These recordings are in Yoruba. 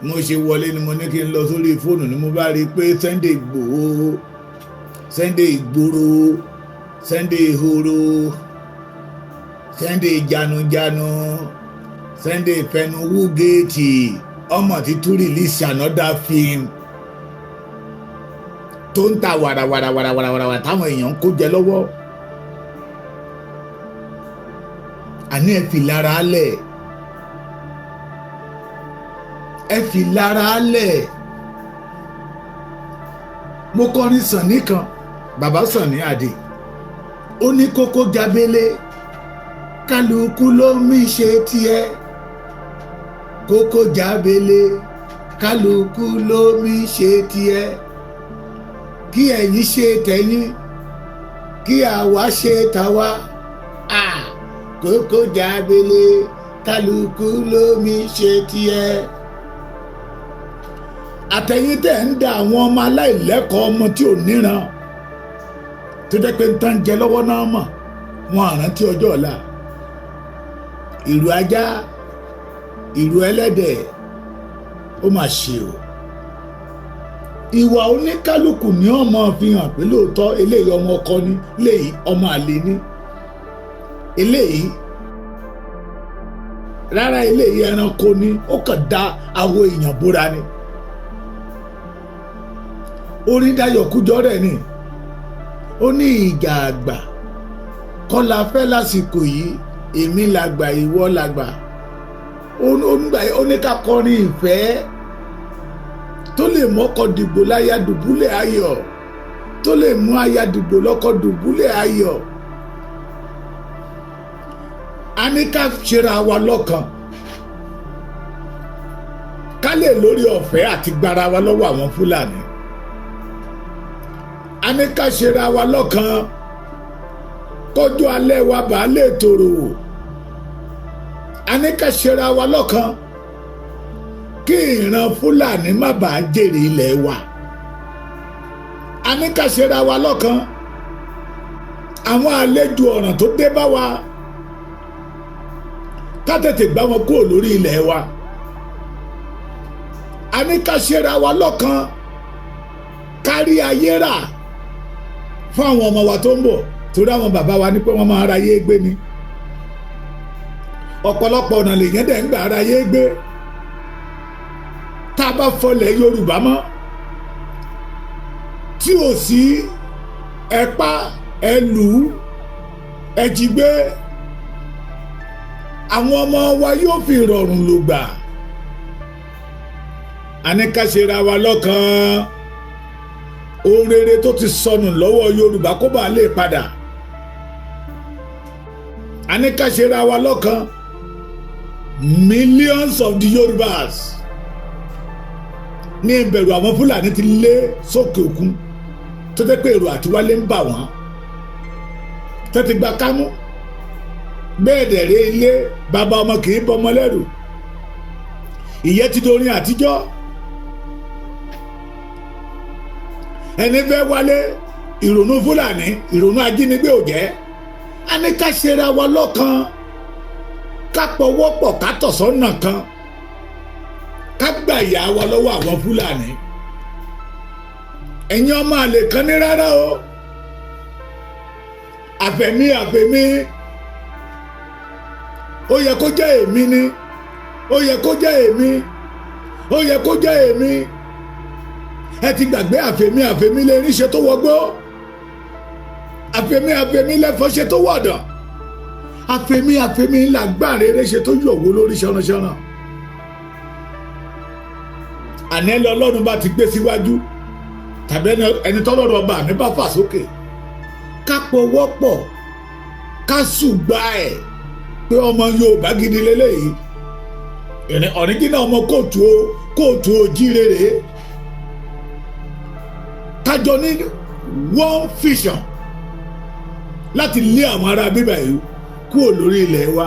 mo ṣe wọlé ni mo ní kí n lọ sórí fóònù ni mo bá rí i pé Sunday Igboho, Sunday Igboro, Sunday Ihoro, Sunday Janujanu, Sunday Fenuwu Géètì ọmọ ti tún release another film tó ń ta wàràwàràwàràwàrà táwọn èèyàn ń kó jẹ lọ́wọ́. àní ẹ fi lára lẹ̀, ẹ fi lára lẹ̀. mo kọrin Sànní kan, bàbá Sànní Adé, ó ní kókó jábélé kálukú ló mí ṣe tiẹ̀, kókó jábélé kálukú ló mí ṣe tiẹ̀, kí ẹ̀yin ṣe tẹ̀yin kí àwa ṣe tàwa. Kókó jábélé kálukú ló mí ṣe tiẹ̀. àtẹ̀yin tẹ̀ ń da àwọn ọmọ aláìlẹ́kọ̀ọ́, ọmọ tí ò níran, tó jẹ́ pé ń tán jẹ lọ́wọ́ náà mọ̀ wọn àrántí ọjọ́ ọ̀la. ìrù ajá, ìrù ẹlẹ́dẹ̀, ó mà ṣe o. ìwà oníkálukú ní ọmọ fi hàn pé lóòótọ́ eléyìí ọmọ ọkọ ni, eléyìí ọmọ àlè ni, eléyìí rárá eléyìí ẹranko ni, ó kàn dá awọ èèyàn bóra ni. orin Dayọ̀ Kújọrẹ̀ ni, ó ní ìjà àgbà kọ́ la fẹ́ lásìkò yìí, èmi làgbà ìwọ làgbà. ó ní ká kọrin ìfẹ́ tó lè mọ́kọ dìgbò láyà dùbúlẹ̀ ayọ̀, tó lè mú aya dìgbò lọ́kọ dùbúlẹ̀ ayọ̀. a ní ká ṣera wa lọ́kan, ká lè lórí ọ̀fẹ́ àti gbára wa lọ́wọ́ àwọn Fúlàní. a ní ká ṣera wa lọ́kan, kọjú alẹ́ wa bàá lè tòrò. a ní ká ṣera wa lọ́kan, kí ìran Fúlàní má bàa jèrè ilẹ̀ wa. a ní ká ṣera wa lọ́kan, àwọn àlejò ọ̀ràn tó dé bá wa ká tètè gbá wọn kúrò lórí ilẹ̀ wa. a ní ká ṣera wa lọ́kan, kárí ayé rà fún àwọn ọmọ wa tó ń bọ̀, torí àwọn bàbá wa ní pé wọ́n máa ra ayé gbé ni. ọ̀pọ̀lọpọ̀ ọ̀nà lèyẹn dẹ̀ ń gbà ara ayé gbé. tá a bá fọlẹ̀ Yorùbá mọ́, tí ò sí ẹ̀pá ẹlù ẹ̀jìgbé, àwọn ọmọ wa yóò fi rọrùn lò gbà. a ní ká ṣera wa lọ́kan, ohun rere tó ti sọnù lọ́wọ́ Yorùbá kó bàa lè padà. a ní ká ṣera wa lọ́kan, millions of the Yorùbás ní ìbẹ̀rù àwọn Fúlàní ti lé sókè òkun, tó jẹ́ pé èrò àti wálé ń bà wọ́n, tó ti gba kámú. bẹ́ẹ̀ dẹ̀rẹ́ ilé bàbá ọmọ kì í bọmọ lẹ́rù. ìyẹn ti dorin àtijọ́. ẹni fẹ́ wálé, ìrònú Fúlàní, ìrònú ajínigbé ò jẹ́. a ní ká ṣera wa lọ́kan, ká pọwọ́pọ̀ ká tọ̀sọ́nà kan, ká gbà yà wa lọ́wọ́ àwọn Fúlàní. ẹ̀yin ọmọ àlè kan ní rárá o, àfẹ̀mí ó yẹ kó jẹ́ èmi ni, ó yẹ kó jẹ́ èmi, ó yẹ kó jẹ́ èmi. ẹ ti gbàgbé àfẹ̀mí lè ríṣe tó wọgbó, àfẹ̀mí lẹ́fọ́ ṣe tó wọ̀dàn, àfẹ̀mí làgbáre ṣe tó yọ̀wó lórí ṣọ́nàṣọ́nà. àní ẹni Ọlọ́run bá ti gbé síwájú, tàbí ẹni tọ́lọ́run ọba mi bá fà sókè, ká pọwọ́pọ̀ ká ṣùgbà ẹ̀ pé ọmọ Yorùbá gidi lélẹ́yìí, ọ̀ríjínà ọmọ kóòtù òjíire. kájọ ní one vision láti lé àwọn ará bíbá yìí kúrò lórí ilẹ̀ wa.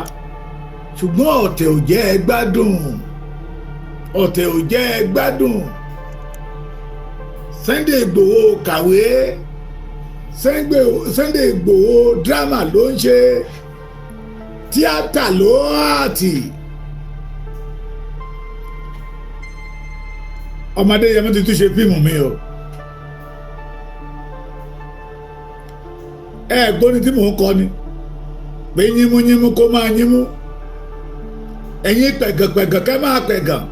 ṣùgbọ́n ọ̀tẹ̀ ò jẹ́ ẹ gbádùn, ọ̀tẹ̀ ò jẹ́ ẹ gbádùn. Sunday Igboho kàwé, Sunday Igboho drama ló ń ṣe, tíátà ló hàtì. ọmọdé yẹn ti tún ṣe fíìmù mi o. Gbóni tí mò ń kọ ni pé yínmúyínmú kó máa yínmú, ẹ̀yin pẹ̀gànpẹ̀gàn kẹ́ máa pẹ̀gàn.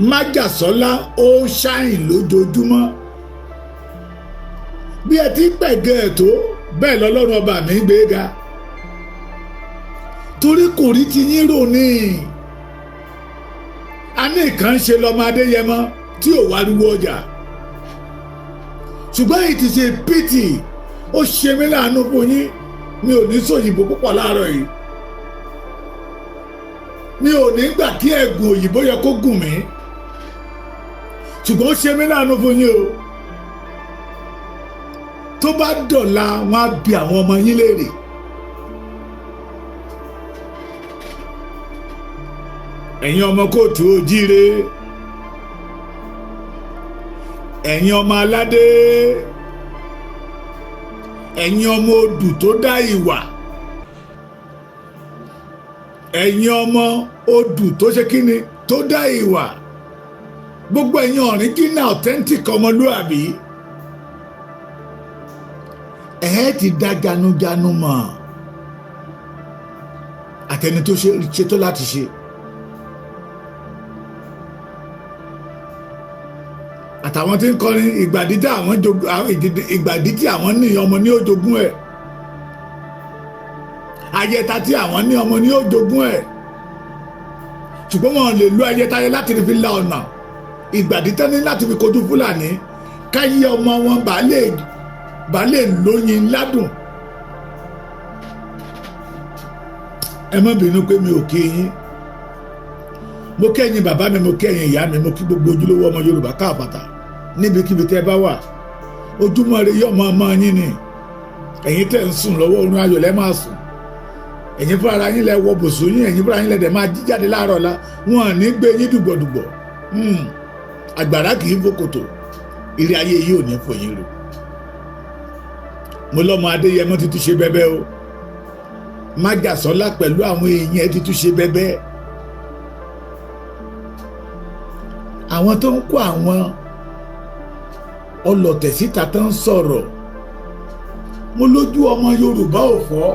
Májàsọ́lá ó ṣáìn lójoojúmọ́. Bí ẹ ti pẹ̀gàn ẹ̀ tó bẹ́ẹ̀ lọ́lọ́run ọba mi gbé ga, torí kò rí ti yín rò ní. A ní ìkan ṣe lọ́mọ Adéyẹmọ tí ò wáriwo ọjà, ṣùgbọ́n it is a pity. Ó ṣe mí láàánú fún yín. Mi ò ní sòyìnbó púpọ̀ láàárọ̀ yìí. Mi ò ní gbà kí ẹ̀gùn òyìnbó yẹ kó gùn mí, ṣùgbọ́n ó ṣe mí láàánú fún yín o. Tó bá dọ̀la wọn á bi àwọn ọmọ yín léèrè. Ẹ̀yin ọmọ kóòtù òjíire, ẹ̀yin ọmọ aládé, ẹ̀yin ọmọ odù tó dá ìwà, ẹ̀yin ọmọ odù tó ṣe kíni tó dá ìwà, gbogbo ẹ̀yin original authentic ọmọlúàbí, ti dá janujanu mọ̀ àtẹni tó ṣetó láti ṣe. Àtàwọn tí ń kọrin ìgbàdí tí àwọn ní ọmọ ní òjogún ẹ̀, ayẹta tí àwọn ní ọmọ ní òjogún ẹ̀, ṣùgbọ́n wọn lè lo ayẹta yẹn láti fi la ọ̀nà. Ìgbàdí tán ní láti fi kojú Fúlàní káyé ọmọ wọn bá lè lóyin ládùn. Ẹ má bínú pé mi ò kí yín. Mo kẹ́yìn bàbá mi, mo kẹ́yìn ìyá mi, mo kí gbogbo ojúlówó ọmọ Yorùbá káàpàtà níbikíbi tẹ́ bá wà. Ojúmọ́ ire yóò ọmọ yín ni. Ẹ̀yin tẹ́ ń sùn lọ́wọ́ oorun ayọ̀ lẹ́ máa sùn. Ẹ̀yin fúnra yín lẹ wọ bùsùn yín, ẹ̀yin fúnra yín lẹ dẹ̀ máa jí jáde láàárọ̀ la. Wọn ò ní gbé yín dùgbọ̀dùgbọ̀. Àgbàrá kì í fòkòtò. Ire ayé yìí ò ní fò yín rò. Mo lọ́mọ Adéyẹmọ ti tún ṣe bẹ́bẹ́ o. Májàsọ́lá pẹ̀lú àwọn èèyàn ti tún ṣe bẹ́bẹ́. Àwọn tó ń kó àwọn ọlọ̀tẹ̀ síta tó ń sọ̀rọ̀, mo lójú ọmọ Yorùbá ò fọ́.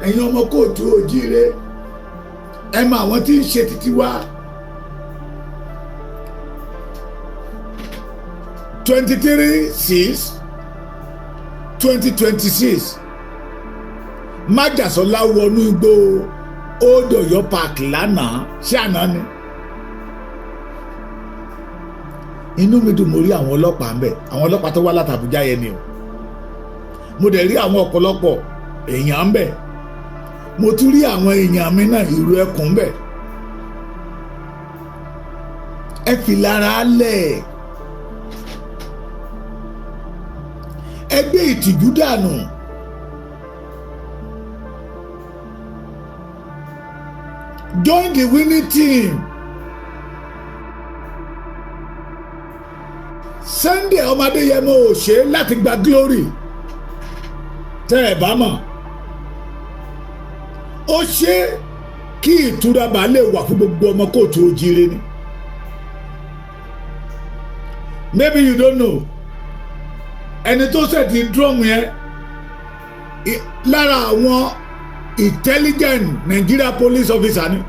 Ẹ̀yin ọmọ kóòtù òjíire, ẹ mọ àwọn tí ń ṣe títí wá. 23/6/2026 Májàsọ́lá wọnú igbó Old Ọ̀yọ́ Park lánàá, ṣé àná ni? Inú mi dùn, mo rí àwọn ọlọ́pàá ńbẹ̀, àwọn ọlọ́pàá tó wá láti Àbújá yẹn ni o. Mo dẹ̀ rí àwọn ọ̀pọ̀lọpọ̀ èèyàn ńbẹ̀. Mo tún rí àwọn èèyàn mi náà, ìrù Ekun ńbẹ̀. Ẹ fi lára lẹ̀. Ẹ gbé ìtìjú dànù. Join the winning team. Sunday ọmọ Adéyẹmọ ò ṣe láti gba glory. Tẹ́ ẹ bá mọ̀, ó ṣe kí ìtura bá lè wà fún gbogbo ọmọ kóòtù òjíire ni. Maybe you don't know. Ẹni tó ṣẹ̀tì drum yẹn lára àwọn intelligent Nigeria police officer ni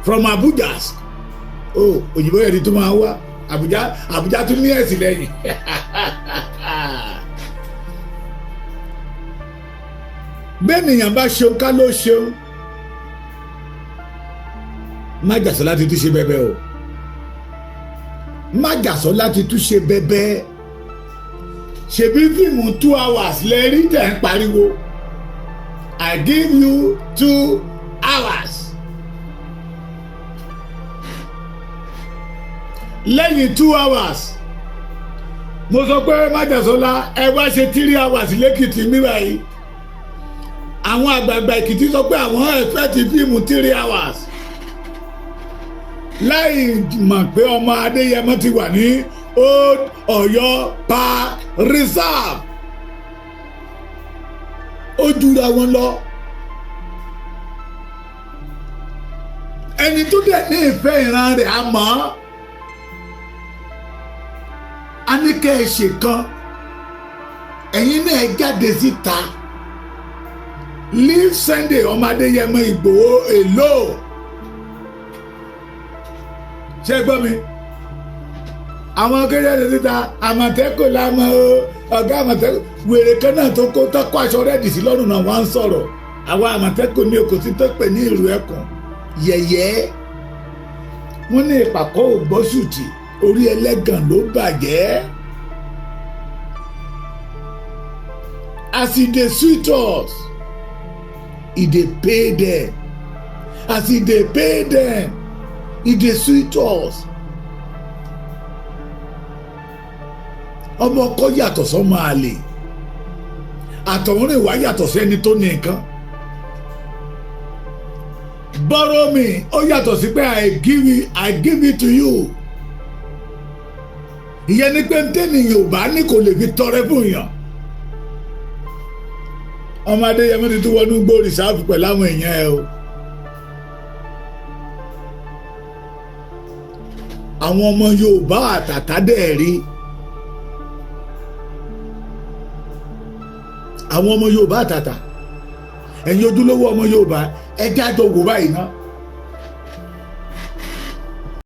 from Abuja. Òyìnbó yẹn ni tó máa wá. Àbújá tún ní ẹ̀sìn lẹ́yìn. Bẹ́ẹ̀nìyàn bá ṣeun ká ló ṣeun. Májàsọ́lá ti tún ṣe bẹ́bẹ́ o. Májàsọ́lá ti tún ṣe bẹ́bẹ́. Ṣebí fíìmù 2 hours lẹ́rí tẹ̀ ń pariwo. I give you 2 hours. Lẹ́yìn 2 hours, mo sọ pé Májàsọ́lá ẹ wá ṣe 3 hours lẹ́kìtì mìíràn yìí. Àwọn àgbààgbà Èkìtì sọ pé àwọn expect fíìmù 3 hours. Láì mọ̀ pé ọmọ Adéyẹmọ ti wà ní Old Ọ̀yọ́ Park Reserve. Ó jura wọn lọ. ẹni tó dẹ̀ ní ìfẹ́ ìran rẹ̀ á mọ̀ ọ́. A ní kẹ́ ẹ ṣe kan ẹ̀yin náà jáde síta leave Sunday ọmọ Adéyẹmọ Ìgbòho èlò ṣé gbọ́ mi àwọn kéde síta Àmọ̀tẹ́kùn lámọ́ o ọ̀gá Àmọ̀tẹ́kùn wèrè kan náà tó kó tọ́kọ̀ aṣọ rẹ́dì sí lọ́rùn náà wọ́n ń sọ̀rọ̀ àwọn Àmọ̀tẹ́kùn ní okò tí tó pè ní ìlú Ẹkùn yẹ̀yẹ́ wọ́n ní ìpàkọ́ ògbọ́sùtì orí ẹlẹ́gàn ló bàjẹ́. As e dey sweet us e dey pay them as e dey pay them e dey sweet us. Ọmọ ọkọ yàtọ̀ sọ́mọ àlè àtọ̀húnrìnwá yàtọ̀ sẹ́ni tó ní nǹkan. Borrow me ó yàtọ̀ sí pé I give it to you. Ìyẹn ni pé ntẹ́nìyàn ò bá ní kò lè fi tọrẹ fún yàn. Ọmọ Adéyẹmọ ti tún wọnú gbó rìsáàfù pẹ̀lú àwọn èèyàn ẹ o. Àwọn ọmọ Yorùbá àtàtà dẹ̀ rí. Àwọn ọmọ Yorùbá àtàtà ẹ̀yin ojúlówó ọmọ Yorùbá ẹ jájọ wò báyìí ná.